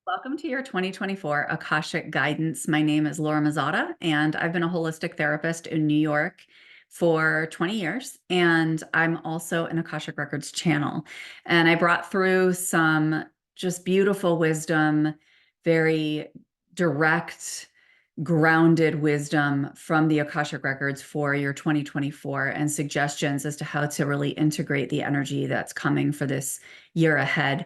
Welcome to your 2024 Akashic Guidance. My name is Laura Mazotta, and I've been a holistic therapist in New York for 20 years. And I'm also an Akashic Records channel. And I brought through some just beautiful wisdom, very direct, grounded wisdom from the Akashic Records for your 2024 and suggestions as to how to really integrate the energy that's coming for this year ahead.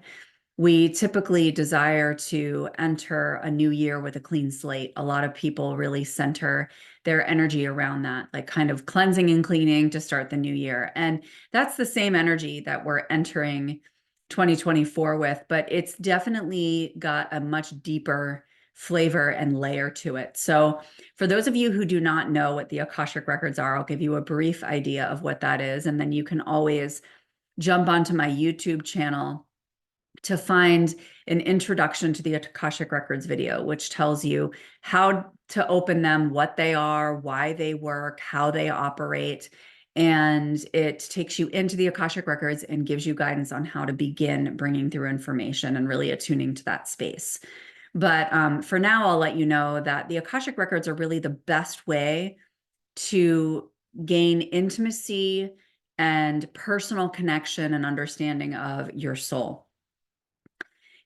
We typically desire to enter a new year with a clean slate. A lot of people really center their energy around that, like kind of cleansing and cleaning to start the new year. And that's the same energy that we're entering 2024 with, but it's definitely got a much deeper flavor and layer to it. So for those of you who do not know what the Akashic Records are, I'll give you a brief idea of what that is. And then you can always jump onto my YouTube channel to find an introduction to the Akashic Records video, which tells you how to open them, what they are, why they work, how they operate. And it takes you into the Akashic Records and gives you guidance on how to begin bringing through information and really attuning to that space. But for now, I'll let you know that the Akashic Records are really the best way to gain intimacy and personal connection and understanding of your soul.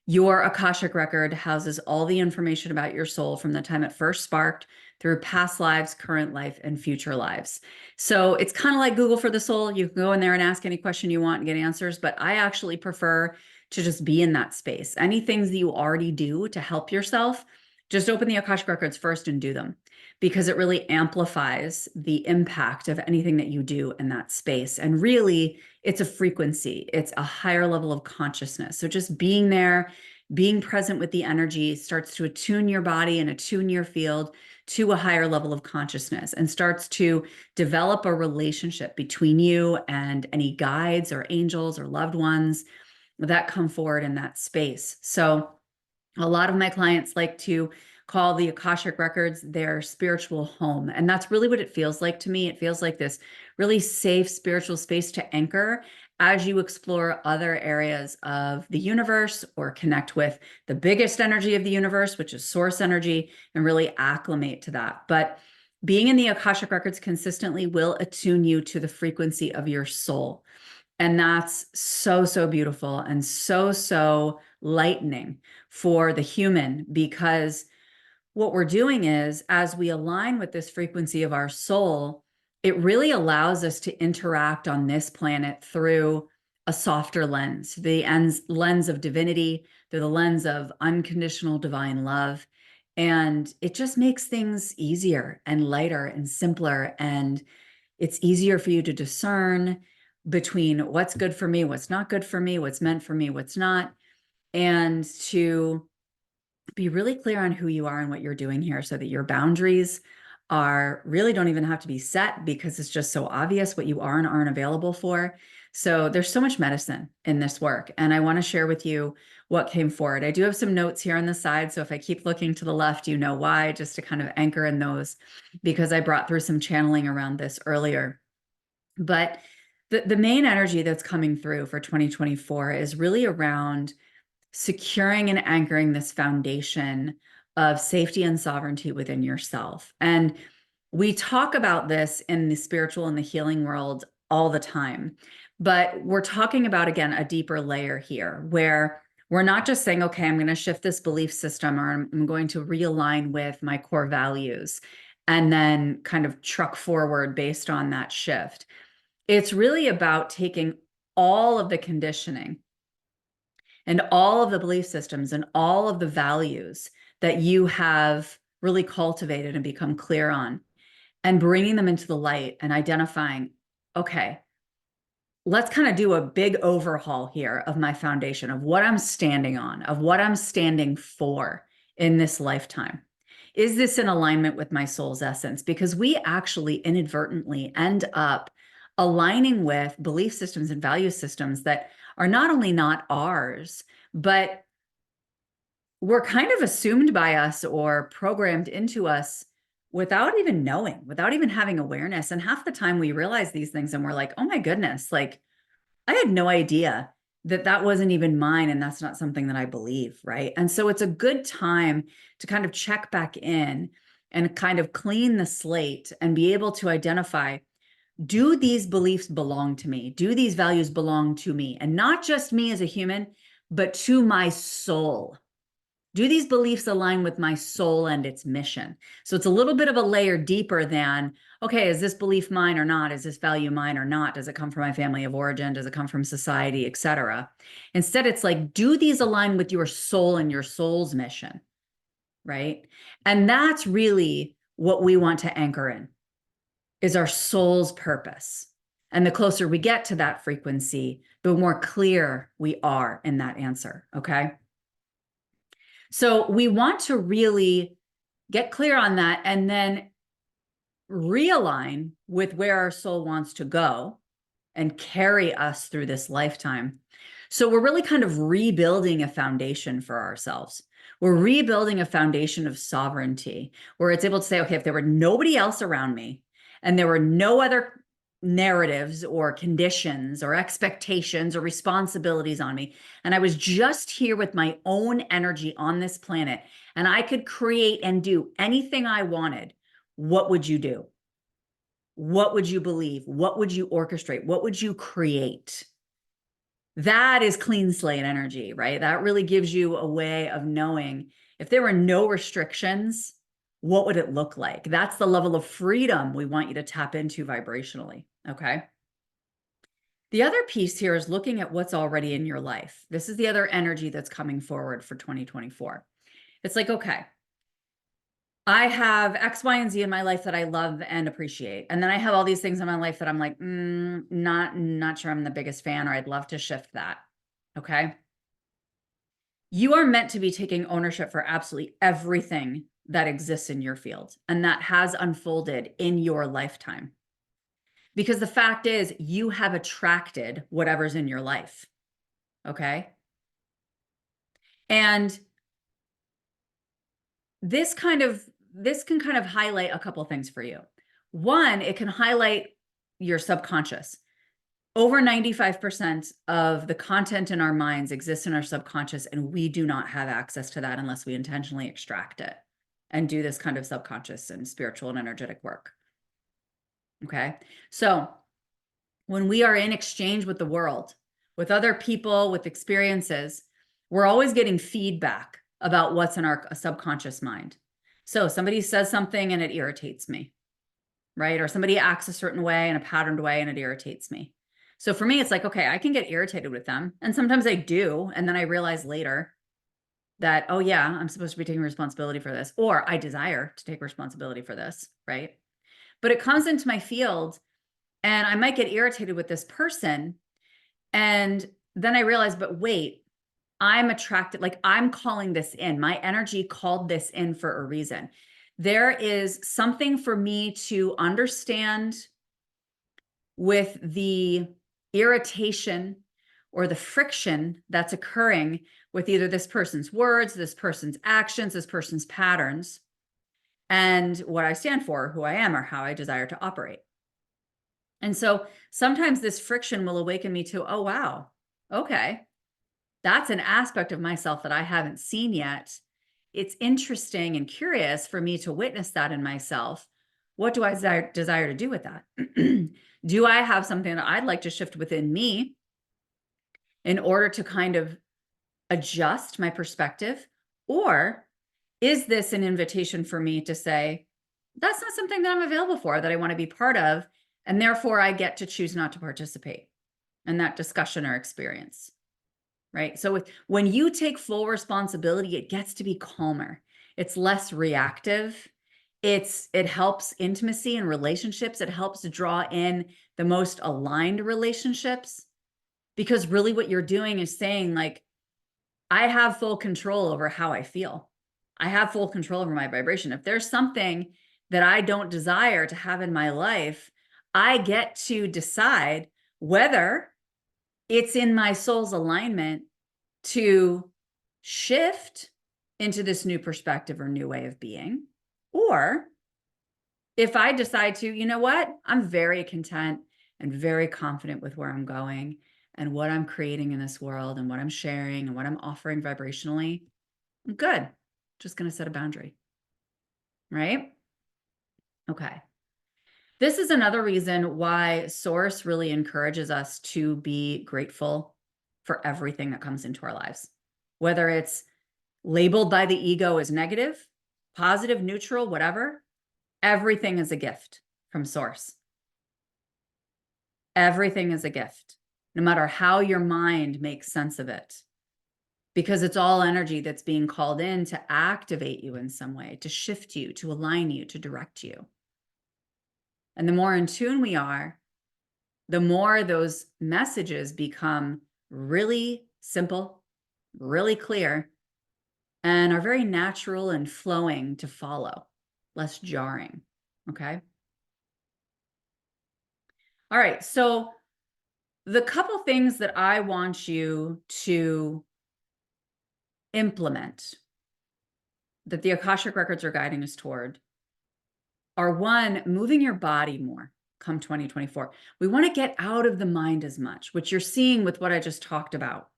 Your Akashic record houses all the information about your soul from the time it first sparked through past lives, current life, and future lives. So it's kind of like Google for the soul. You can go in there and ask any question you want and get answers, but I actually prefer to just be in that space. Any things that you already do to help yourself, just open the Akashic records first and do them, because it really amplifies the impact of anything that you do in that space. And really, it's a frequency. It's a higher level of consciousness. So just being there, being present with the energy starts to attune your body and attune your field to a higher level of consciousness and starts to develop a relationship between you and any guides or angels or loved ones that come forward in that space. So a lot of my clients like to call the Akashic Records their spiritual home. And that's really what it feels like to me. It feels like this really safe spiritual space to anchor as you explore other areas of the universe or connect with the biggest energy of the universe, which is source energy, and really acclimate to that. But being in the Akashic Records consistently will attune you to the frequency of your soul. And that's so, so beautiful and so, so lightening for the human, because what we're doing is, as we align with this frequency of our soul, it really allows us to interact on this planet through a softer lens, the lens of divinity, through the lens of unconditional divine love. And it just makes things easier and lighter and simpler. And it's easier for you to discern between what's good for me, what's not good for me, what's meant for me, what's not, and to be really clear on who you are and what you're doing here so that your boundaries are really don't even have to be set, because it's just so obvious what you are and aren't available for. So there's so much medicine in this work, and I want to share with you what came forward. I do have some notes here on the side, so if I keep looking to the left, you know why, just to kind of anchor in those, because I brought through some channeling around this earlier. But the main energy that's coming through for 2024 is really around securing and anchoring this foundation of safety and sovereignty within yourself. And we talk about this in the spiritual and the healing world all the time, but we're talking about, again, a deeper layer here where we're not just saying, okay, I'm going to shift this belief system, or I'm going to realign with my core values and then kind of truck forward based on that shift. It's really about taking all of the conditioning and all of the belief systems and all of the values that you have really cultivated and become clear on, and bringing them into the light and identifying, okay, let's kind of do a big overhaul here of my foundation, of what I'm standing on, of what I'm standing for in this lifetime. Is this in alignment with my soul's essence? Because we actually inadvertently end up aligning with belief systems and value systems that are not only not ours, but were kind of assumed by us or programmed into us without even knowing, without even having awareness. And half the time we realize these things and we're like, oh my goodness, like I had no idea that wasn't even mine and that's not something that I believe, right? And so it's a good time to kind of check back in and kind of clean the slate and be able to identify, do these beliefs belong to me? Do these values belong to me? And not just me as a human, but to my soul. Do these beliefs align with my soul and its mission? So it's a little bit of a layer deeper than, okay, is this belief mine or not? Is this value mine or not? Does it come from my family of origin? Does it come from society, etc.? Instead, it's like, do these align with your soul and your soul's mission, right? And that's really what we want to anchor in, is our soul's purpose. And the closer we get to that frequency, the more clear we are in that answer, okay? So we want to really get clear on that and then realign with where our soul wants to go and carry us through this lifetime. So we're really kind of rebuilding a foundation for ourselves. We're rebuilding a foundation of sovereignty where it's able to say, okay, if there were nobody else around me and there were no other narratives or conditions or expectations or responsibilities on me, and I was just here with my own energy on this planet, and I could create and do anything I wanted, what would you do? What would you believe? What would you orchestrate? What would you create? That is clean slate energy, right? That really gives you a way of knowing if there were no restrictions, what would it look like? That's the level of freedom we want you to tap into vibrationally, okay? The other piece here is looking at what's already in your life. This is the other energy that's coming forward for 2024. It's like, okay, I have X, Y, and Z in my life that I love and appreciate. And then I have all these things in my life that I'm like, not sure I'm the biggest fan, or I'd love to shift that. Okay. You are meant to be taking ownership for absolutely everything that exists in your field and that has unfolded in your lifetime. Because the fact is, you have attracted whatever's in your life. Okay. And this can kind of highlight a couple of things for you. One, it can highlight your subconscious. Over 95% of the content in our minds exists in our subconscious, and we do not have access to that unless we intentionally extract it and do this kind of subconscious and spiritual and energetic work. Okay. So when we are in exchange with the world, with other people, with experiences, we're always getting feedback about what's in our subconscious mind. So somebody says something and it irritates me, right? Or somebody acts a certain way in a patterned way and it irritates me. So for me, it's like, okay, I can get irritated with them. And sometimes I do. And then I realize later that, oh yeah, I'm supposed to be taking responsibility for this, or I desire to take responsibility for this, right? But it comes into my field and I might get irritated with this person. And then I realize, but wait, I'm attracted, like I'm calling this in. My energy called this in for a reason. There is something for me to understand with the irritation or the friction that's occurring with either this person's words, this person's actions, this person's patterns, and what I stand for, who I am, or how I desire to operate. And so sometimes this friction will awaken me to, oh, wow, okay, that's an aspect of myself that I haven't seen yet. It's interesting and curious for me to witness that in myself. What do I desire to do with that? Do I have something that I'd like to shift within me in order to kind of adjust my perspective? Or is this an invitation for me to say, that's not something that I'm available for, that I want to be part of, and therefore I get to choose not to participate in that discussion or experience? Right? So when you take full responsibility, it gets to be calmer. It's less reactive. It helps intimacy and relationships. It helps draw in the most aligned relationships, because really what you're doing is saying, like, I have full control over how I feel. I have full control over my vibration. If there's something that I don't desire to have in my life, I get to decide whether it's in my soul's alignment to shift into this new perspective or new way of being. Or if I decide to, you know what, I'm very content and very confident with where I'm going. and what I'm creating in this world and what I'm sharing and what I'm offering vibrationally, I'm good. Just going to set a boundary. Right? Okay. This is another reason why Source really encourages us to be grateful for everything that comes into our lives, whether it's labeled by the ego as negative, positive, neutral, whatever. Everything is a gift from Source. Everything is a gift, no matter how your mind makes sense of it, because it's all energy that's being called in to activate you in some way, to shift you, to align you, to direct you. And the more in tune we are, the more those messages become really simple, really clear, and are very natural and flowing to follow, less jarring. Okay. All right. So the couple things that I want you to implement that the Akashic records are guiding us toward are, one, moving your body more come 2024. We want to get out of the mind as much, which you're seeing with what I just talked about,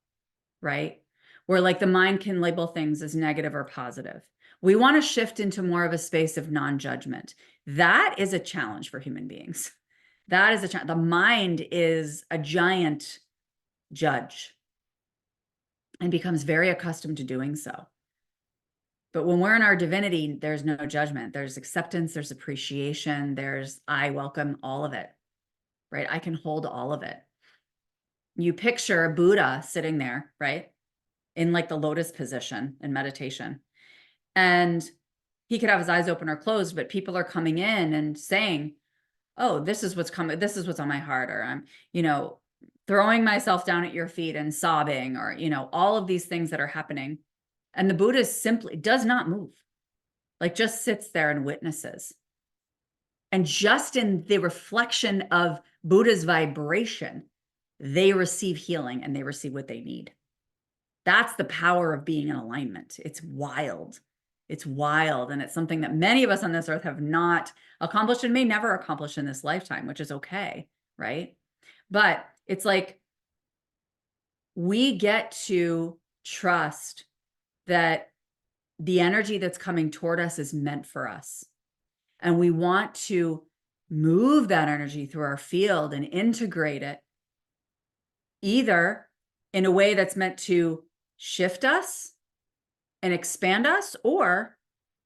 right? Where like the mind can label things as negative or positive. We want to shift into more of a space of non-judgment. That is a challenge for human beings. That is a challenge. The mind is a giant judge and becomes very accustomed to doing so. But when we're in our divinity, there's no judgment. There's acceptance, there's appreciation, I welcome all of it, right? I can hold all of it. You picture a Buddha sitting there, right? In like the lotus position in meditation. And he could have his eyes open or closed, but people are coming in and saying, oh, this is what's coming. This is what's on my heart. Or I'm, throwing myself down at your feet and sobbing, or, all of these things that are happening. And the Buddha simply does not move, like just sits there and witnesses. And just in the reflection of Buddha's vibration, they receive healing and they receive what they need. That's the power of being in alignment. It's wild. It's wild. And it's something that many of us on this earth have not accomplished and may never accomplish in this lifetime, which is okay, right? But it's like we get to trust that the energy that's coming toward us is meant for us. And we want to move that energy through our field and integrate it either in a way that's meant to shift us and expand us, or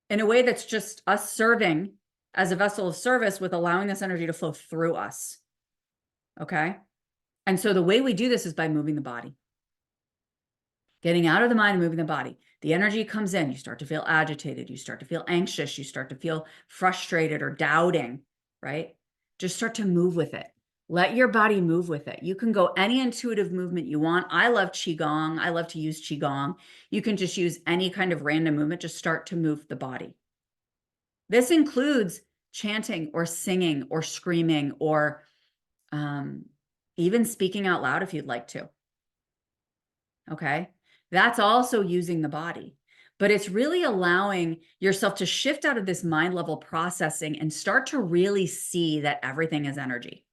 in a way that's just us serving as a vessel of service with allowing this energy to flow through us. Okay. And so the way we do this is by moving the body. Getting out of the mind and moving the body. The energy comes in, you start to feel agitated, you start to feel anxious, you start to feel frustrated or doubting, right? Just start to move with it. Let your body move with it. You can go any intuitive movement you want. I love Qigong. I love to use Qigong. You can just use any kind of random movement. Just start to move the body. This includes chanting or singing or screaming or even speaking out loud if you'd like to. Okay. That's also using the body, but it's really allowing yourself to shift out of this mind level processing and start to really see that everything is energy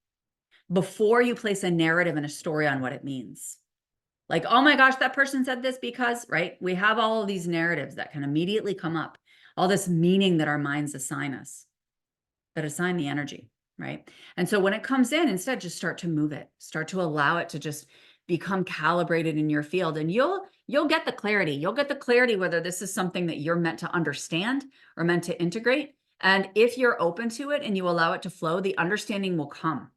before you place a narrative and a story on what it means. Like, oh my gosh, that person said this because, right? We have all of these narratives that can immediately come up, all this meaning that our minds assign us, that assign the energy, right? And so when it comes in, instead, just start to move it, start to allow it to just become calibrated in your field, and you'll get the clarity. You'll get the clarity whether this is something that you're meant to understand or meant to integrate. And if you're open to it and you allow it to flow, the understanding will come.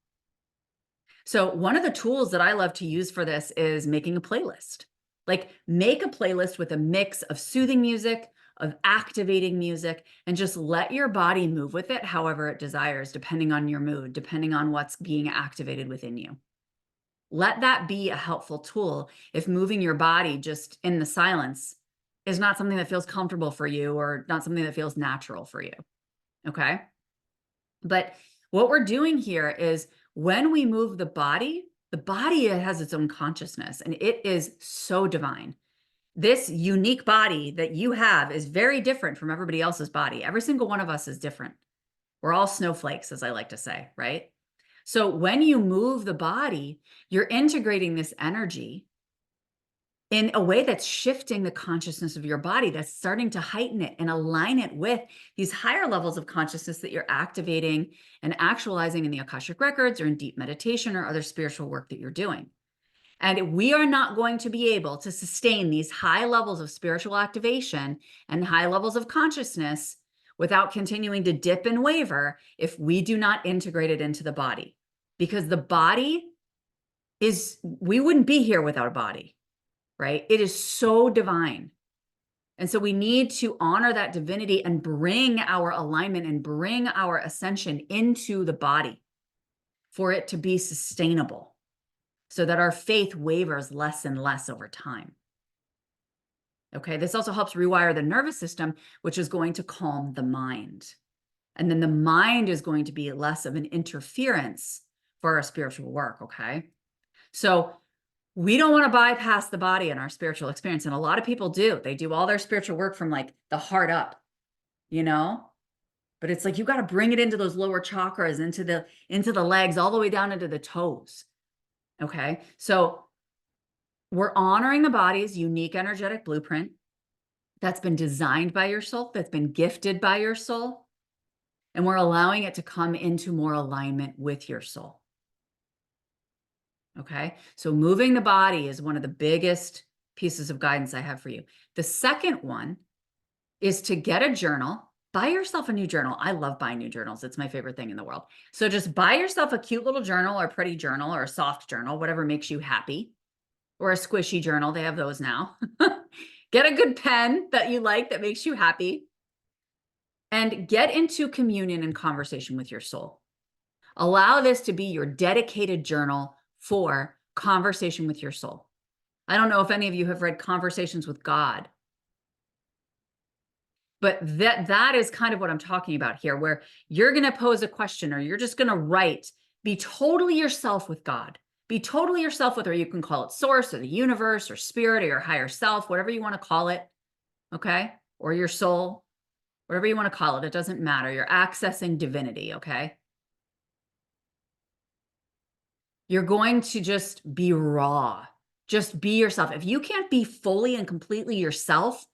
So one of the tools that I love to use for this is making a playlist. Like, make a playlist with a mix of soothing music, of activating music, and just let your body move with it however it desires, depending on your mood, depending on what's being activated within you. Let that be a helpful tool if moving your body just in the silence is not something that feels comfortable for you or not something that feels natural for you. Okay. But what we're doing here is when we move the body has its own consciousness, and it is so divine. This unique body that you have is very different from everybody else's body. Every single one of us is different. We're all snowflakes, as I like to say, right? So when you move the body, you're integrating this energy in a way that's shifting the consciousness of your body, that's starting to heighten it and align it with these higher levels of consciousness that you're activating and actualizing in the Akashic records or in deep meditation or other spiritual work that you're doing. And we are not going to be able to sustain these high levels of spiritual activation and high levels of consciousness without continuing to dip and waver if we do not integrate it into the body. Because the body is, we wouldn't be here without a body, right? It is so divine. And so we need to honor that divinity and bring our alignment and bring our ascension into the body for it to be sustainable, so that our faith wavers less and less over time. Okay, this also helps rewire the nervous system, which is going to calm the mind. And then the mind is going to be less of an interference for our spiritual work, okay? So we don't want to bypass the body in our spiritual experience. And a lot of people do. They do all their spiritual work from like the heart up, you know? But it's like you got to bring it into those lower chakras, into the legs, all the way down into the toes. Okay, so we're honoring the body's unique energetic blueprint that's been designed by your soul, that's been gifted by your soul, and we're allowing it to come into more alignment with your soul. Okay, so moving the body is one of the biggest pieces of guidance I have for you. The second one is to get a journal. Buy yourself a new journal. I love buying new journals. It's my favorite thing in the world. So just buy yourself a cute little journal or pretty journal or a soft journal, whatever makes you happy, or a squishy journal. They have those now. Get a good pen that you like, that makes you happy, and get into communion and conversation with your soul. Allow this to be your dedicated journal for conversation with your soul. I don't know if any of you have read Conversations with God, but that is kind of what I'm talking about here, where you're going to pose a question or you're just going to write, be totally yourself with God. Be totally yourself with, or you can call it source or the universe or spirit or your higher self, whatever you want to call it, okay? Or your soul, whatever you want to call it. It doesn't matter. You're accessing divinity, okay? You're going to just be raw. Just be yourself. If you can't be fully and completely yourself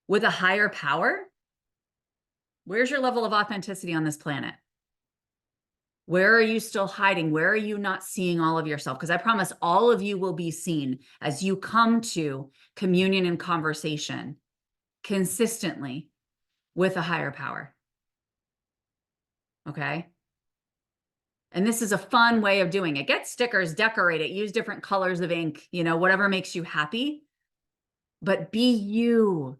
with a higher power, where's your level of authenticity on this planet? Where are you still hiding? Where are you not seeing all of yourself? Because I promise all of you will be seen as you come to communion and conversation consistently with a higher power. Okay? And this is a fun way of doing it. Get stickers, decorate it, use different colors of ink, you know, whatever makes you happy. But be you.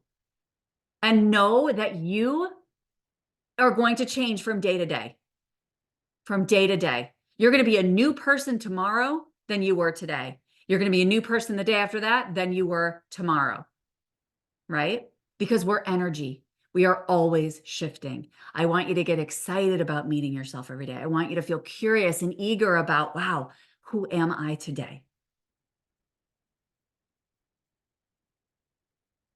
And know that you are going to change from day to day. From day to day. You're going to be a new person tomorrow than you were today. You're going to be a new person the day after that than you were tomorrow, right? Because we're energy. We are always shifting. I want you to get excited about meeting yourself every day. I want you to feel curious and eager about, wow, who am I today?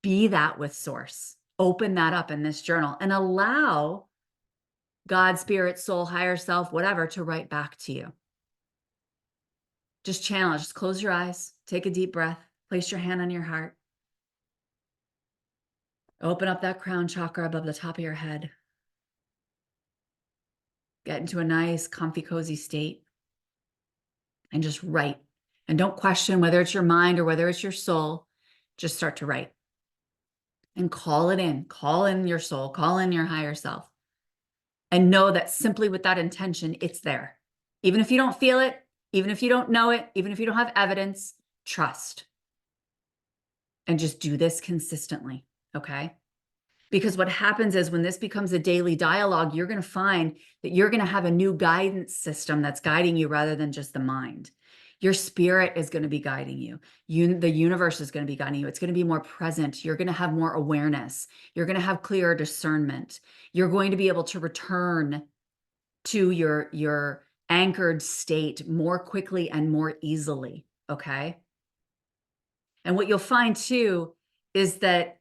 Be that with source. Open that up in this journal and allow God, spirit, soul, higher self, whatever, to write back to you. Just channel, just close your eyes, take a deep breath, place your hand on your heart. Open up that crown chakra above the top of your head. Get into a nice, comfy, cozy state and just write. And don't question whether it's your mind or whether it's your soul. Just start to write and call it in. Call in your soul, call in your higher self. And know that simply with that intention, it's there. Even if you don't feel it, even if you don't know it, even if you don't have evidence, trust. And just do this consistently, okay? Because what happens is when this becomes a daily dialogue, you're going to find that you're going to have a new guidance system that's guiding you rather than just the mind. Your spirit is going to be guiding you. The universe is going to be guiding you. It's going to be more present. You're going to have more awareness. You're going to have clearer discernment. You're going to be able to return to your anchored state more quickly and more easily, okay? And what you'll find too is that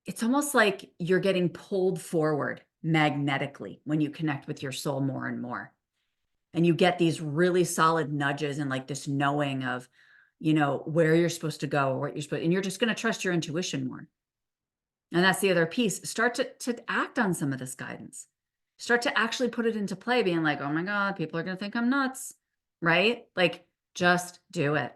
it's almost like you're getting pulled forward magnetically when you connect with your soul more and more. and you get these really solid nudges and like this knowing of, where you're supposed to go or what you're supposed, and you're just going to trust your intuition more. And that's the other piece. Start to act on some of this guidance. Start to actually put it into play, being like, oh my God, people are going to think I'm nuts, right? Like, just do it.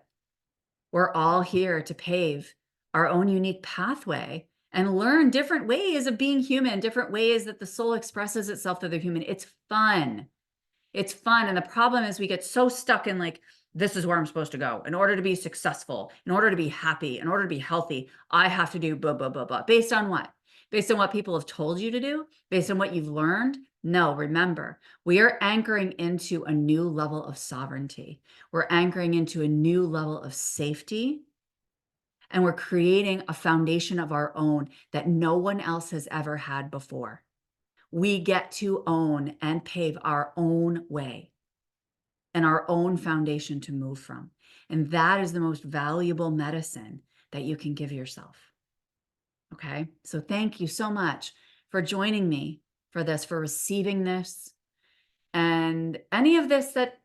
We're all here to pave our own unique pathway and learn different ways of being human, different ways that the soul expresses itself through the human. It's fun. It's fun. And the problem is we get so stuck in like, this is where I'm supposed to go. In order to be successful, in order to be happy, in order to be healthy, I have to do blah, blah, blah, blah. Based on what? Based on what people have told you to do? Based on what you've learned? No, remember, we are anchoring into a new level of sovereignty. We're anchoring into a new level of safety. And we're creating a foundation of our own that no one else has ever had before. We get to own and pave our own way and our own foundation to move from. And that is the most valuable medicine that you can give yourself. Okay. So thank you so much for joining me for this, for receiving this. And any of this that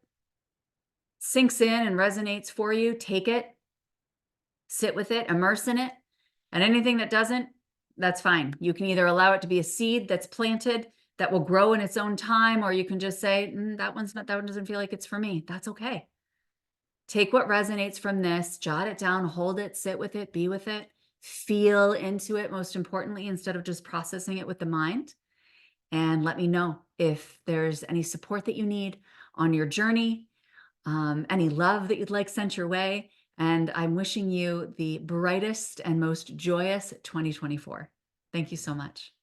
sinks in and resonates for you, take it, sit with it, immerse in it. And anything that doesn't, that's fine. You can either allow it to be a seed that's planted that will grow in its own time, or you can just say, that one doesn't feel like it's for me. That's okay. Take what resonates from this, jot it down, hold it, sit with it, be with it, feel into it, most importantly, instead of just processing it with the mind. And let me know if there's any support that you need on your journey, any love that you'd like sent your way. And I'm wishing you the brightest and most joyous 2024. Thank you so much.